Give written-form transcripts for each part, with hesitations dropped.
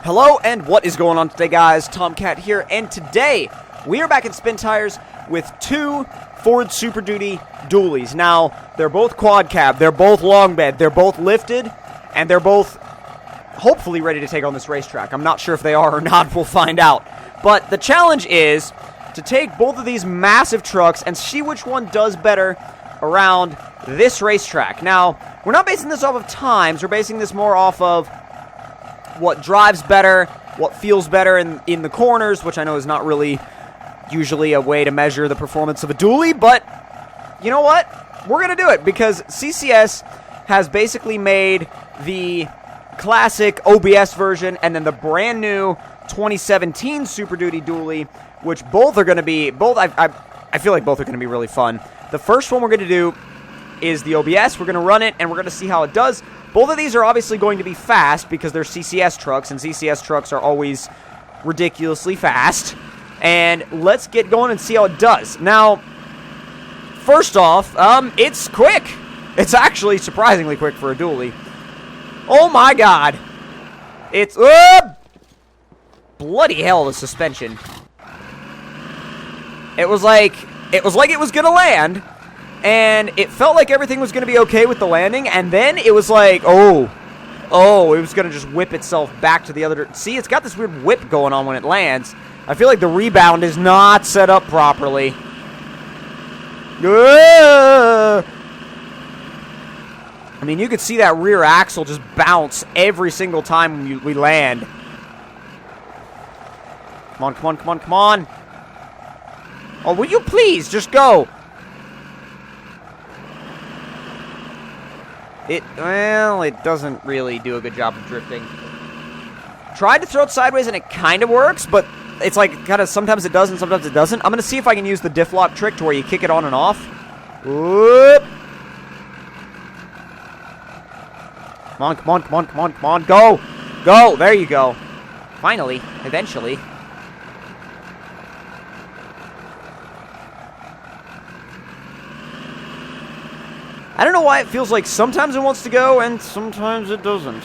Hello, and what is going on today, guys? Tomcat here, and today we are back at Spin Tires with two Ford Super Duty dualies. Now, they're both quad cab, they're both long bed, they're both lifted, and they're both hopefully ready to take on this racetrack. I'm not sure if they are or not, we'll find out. But the challenge is to take both of these massive trucks and see which one does better around this racetrack. Now, we're not basing this off of times, we're basing this more off of what drives better, what feels better in the corners, which I know is not really usually a way to measure the performance of a dually, but you know what? We're going to do it because CCS has basically made the classic OBS version and then the brand new 2017 Super Duty dually, which both are going to be, I feel like both are going to be really fun. The first one we're going to do is the OBS. We're going to run it and we're going to see how it does. Both of these are obviously going to be fast because they're CCS trucks, and CCS trucks are always ridiculously fast. And let's get going and see how it does. Now, first off, it's quick. It's actually surprisingly quick for a dually. Oh my god. It's, bloody hell, the suspension. It was like it was gonna land. And it felt like everything was going to be okay with the landing, and then it was like, oh, it was going to just whip itself back to the other. See, it's got this weird whip going on when it lands. I feel like the rebound is not set up properly. I mean, you could see that rear axle just bounce every single time we land. Come on, come on, come on, come on. Oh, will you please just go? It doesn't really do a good job of drifting. Tried to throw it sideways and it kind of works, but it's like kind of sometimes it does and sometimes it doesn't. I'm going to see if I can use the diff lock trick to where you kick it on and off. Whoop. Come on, come on, come on, come on, come on. Go. Go. There you go. Finally. Eventually. I don't know why it feels like sometimes it wants to go and sometimes it doesn't.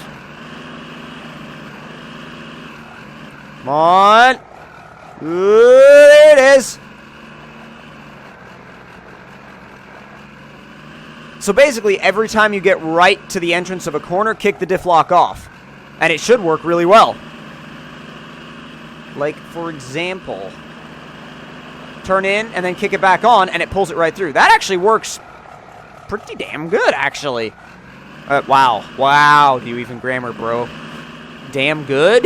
Come on. There it is. So basically, every time you get right to the entrance of a corner, kick the diff lock off. And it should work really well. Like, for example, turn in and then kick it back on and it pulls it right through. That actually works pretty damn good, actually. Wow. Wow. Do you even grammar, bro? Damn good?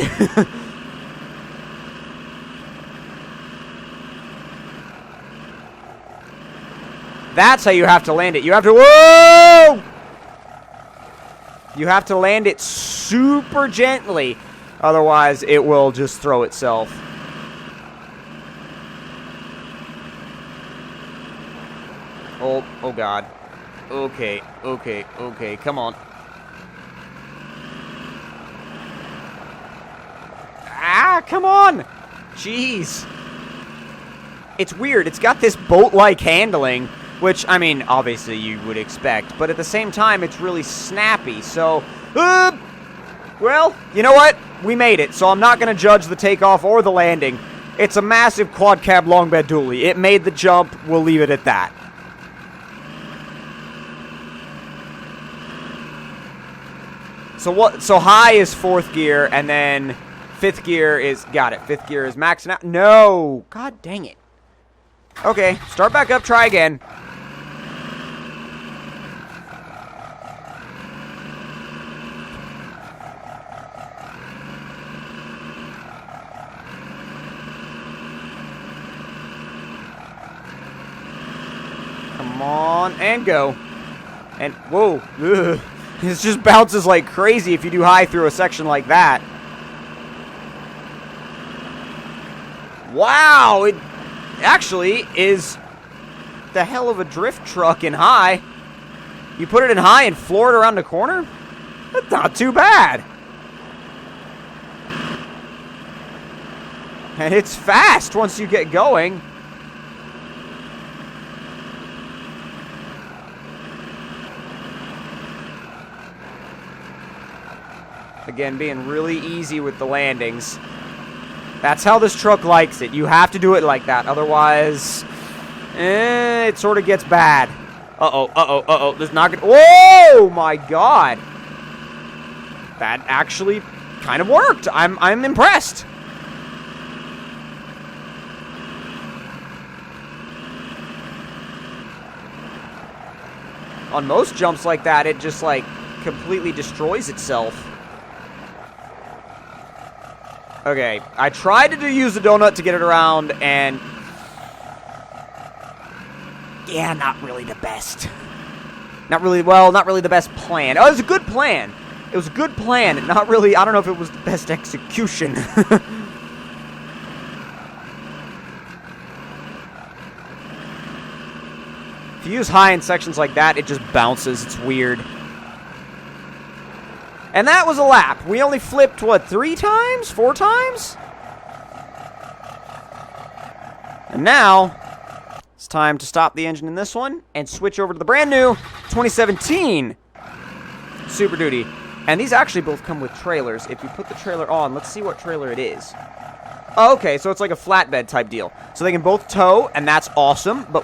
That's how you have to land it. You have to... Whoa! You have to land it super gently. Otherwise, it will just throw itself. Oh God. Okay, okay, okay, come on. Ah, come on! Jeez. It's weird, it's got this boat-like handling, which, I mean, obviously you would expect, but at the same time, it's really snappy, so... well, you know what? We made it, so I'm not going to judge the takeoff or the landing. It's a massive quad-cab long bed dually. It made the jump, we'll leave it at that. So high is 4th gear, and then 5th gear is, got it, 5th gear is maxing out. No! God dang it. Okay, start back up, try again. Come on, and go. And, whoa, ugh. It just bounces like crazy if you do high through a section like that. Wow, it actually is the hell of a drift truck in high. You put it in high and floor it around the corner? That's not too bad. And it's fast once you get going. Again, being really easy with the landings. That's how this truck likes it. You have to do it like that. Otherwise, it sort of gets bad. Uh-oh. This is not good. Whoa, my God. That actually kind of worked. I'm impressed. On most jumps like that, it just, like, completely destroys itself. Okay, I tried to use the donut to get it around, and... yeah, not really the best. Not really the best plan. Oh, it was a good plan. It was a good plan. Not really, I don't know if it was the best execution. If you use high in sections like that, it just bounces. It's weird. And that was a lap. We only flipped, what, 3 times? 4 times? And now, it's time to stop the engine in this one and switch over to the brand new 2017 Super Duty. And these actually both come with trailers. If you put the trailer on, let's see what trailer it is. Oh, okay, so it's like a flatbed type deal. So they can both tow, and that's awesome, but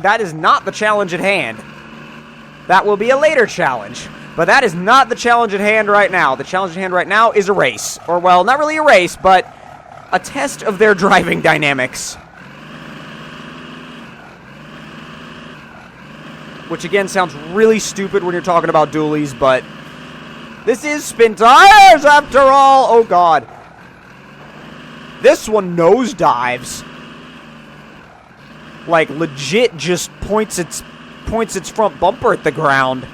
that is not the challenge at hand. That will be a later challenge. But that is not the challenge at hand right now. The challenge at hand right now is a race. Or, well, not really a race, but a test of their driving dynamics. Which, again, sounds really stupid when you're talking about dualies, but this is Spin Tires, after all. Oh, God. This one nosedives. Like, legit just points its front bumper at the ground.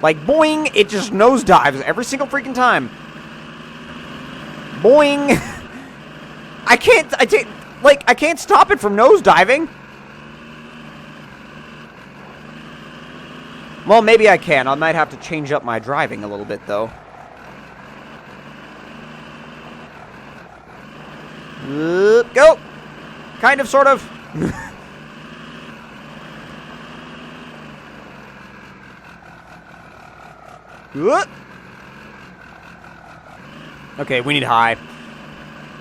Like, boing, it just nosedives every single freaking time. Boing. I can't stop it from nosediving. Well, maybe I can. I might have to change up my driving a little bit, though. Go! Kind of, sort of. Okay, we need high.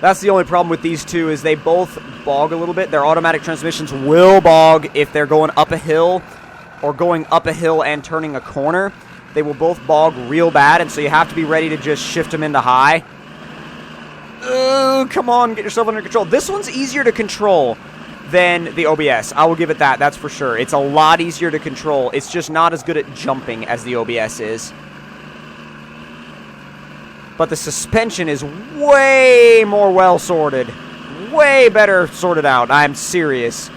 That's the only problem with these two, is they both bog a little bit. Their automatic transmissions will bog if they're going up a hill or going up a hill and turning a corner. They will both bog real bad, and so you have to be ready to just shift them into high. Come on, get yourself under control. This one's easier to control than the OBS. I will give it that, that's for sure. It's a lot easier to control. It's just not as good at jumping as the OBS is. But the suspension is way more well-sorted. Way better sorted out. I'm serious.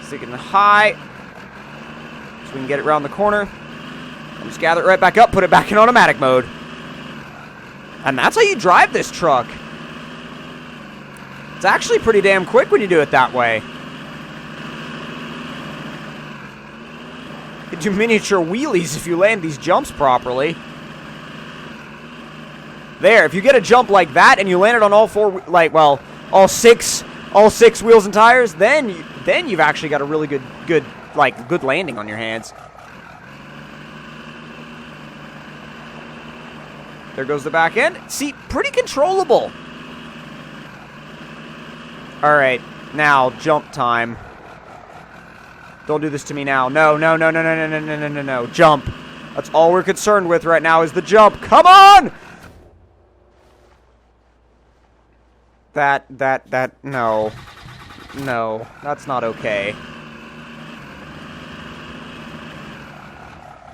Sticking high. So we can get it around the corner. And just gather it right back up, put it back in automatic mode. And that's how you drive this truck. It's actually pretty damn quick when you do it that way. You do miniature wheelies if you land these jumps properly. There, if you get a jump like that and you land it on all four, like, well, all six wheels and tires, then you've actually got a really good landing on your hands. There goes the back end. See, pretty controllable. All right, now jump time. Don't do this to me now. No. Jump. That's all we're concerned with right now is the jump. Come on! No. No, that's not okay.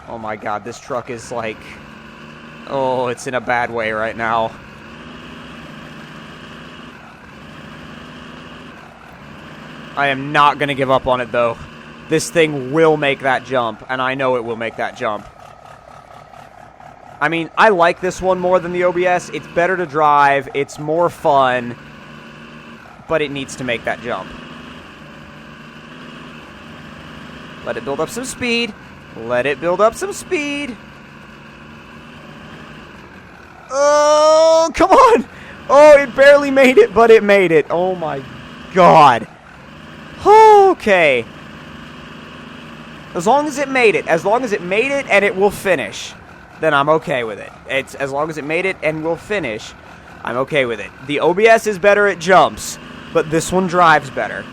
Oh my God, this truck is like... oh, it's in a bad way right now. I am not going to give up on it, though. This thing will make that jump, and I know it will make that jump. I mean, I like this one more than the OBS. It's better to drive. It's more fun. But it needs to make that jump. Let it build up some speed. Let it build up some speed. Oh, come on. Oh, it barely made it, but it made it. Oh, my God. Okay. As long as it made it. As long as it made it and it will finish, then I'm okay with it. It's as long as it made it and will finish, I'm okay with it. The OBS is better at jumps, but this one drives better.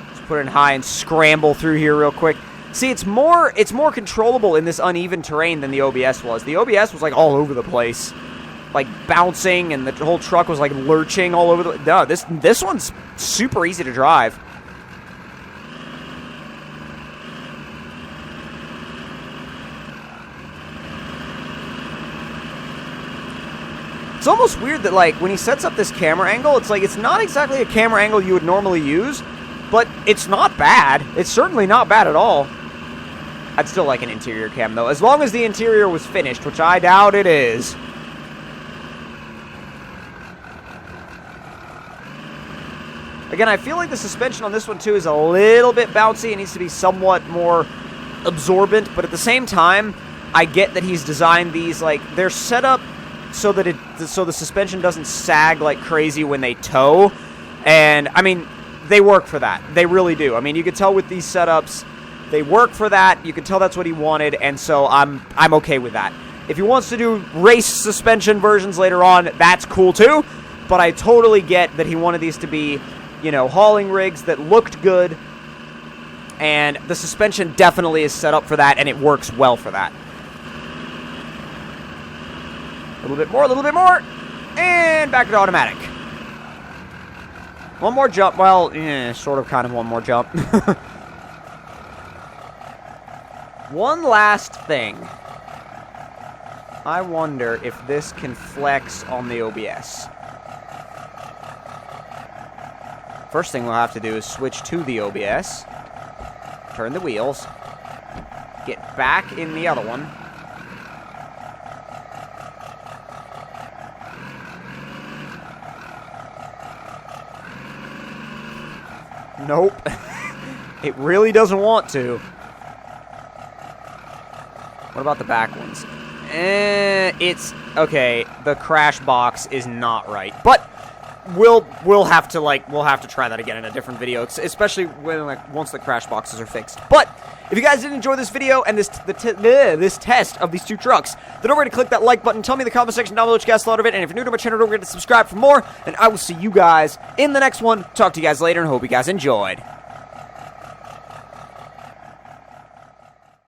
Let's put it in high and scramble through here real quick. See, it's more controllable in this uneven terrain than the OBS was. The OBS was like all over the place, like bouncing, and the whole truck was like lurching all over the. No, this one's super easy to drive. It's almost weird that, like, when he sets up this camera angle, it's like it's not exactly a camera angle you would normally use, but it's not bad. It's certainly not bad at all. I'd still like an interior cam, though, as long as the interior was finished, which I doubt it is. Again, I feel like the suspension on this one, too, is a little bit bouncy. It needs to be somewhat more absorbent, but at the same time, I get that he's designed these, like, they're set up so that the suspension doesn't sag like crazy when they tow. And, I mean, they work for that. They really do. I mean, you can tell with these setups, they work for that. You can tell that's what he wanted, and so I'm okay with that. If he wants to do race suspension versions later on, that's cool too. But I totally get that he wanted these to be, you know, hauling rigs that looked good, and the suspension definitely is set up for that, and it works well for that. A little bit more, and back to automatic. One more jump. Well, sort of, kind of one more jump. One last thing. I wonder if this can flex on the OBS. First thing we'll have to do is switch to the OBS. Turn the wheels. Get back in the other one. Nope. It really doesn't want to. What about the back ones? It's okay. The crash box is not right, but we'll have to try that again in a different video, especially when once the crash boxes are fixed. But if you guys did enjoy this video and this test of these two trucks, then don't forget to click that like button. Tell me in the comment section down below what you guys thought of it, and if you're new to my channel, don't forget to subscribe for more. And I will see you guys in the next one. Talk to you guys later, and hope you guys enjoyed.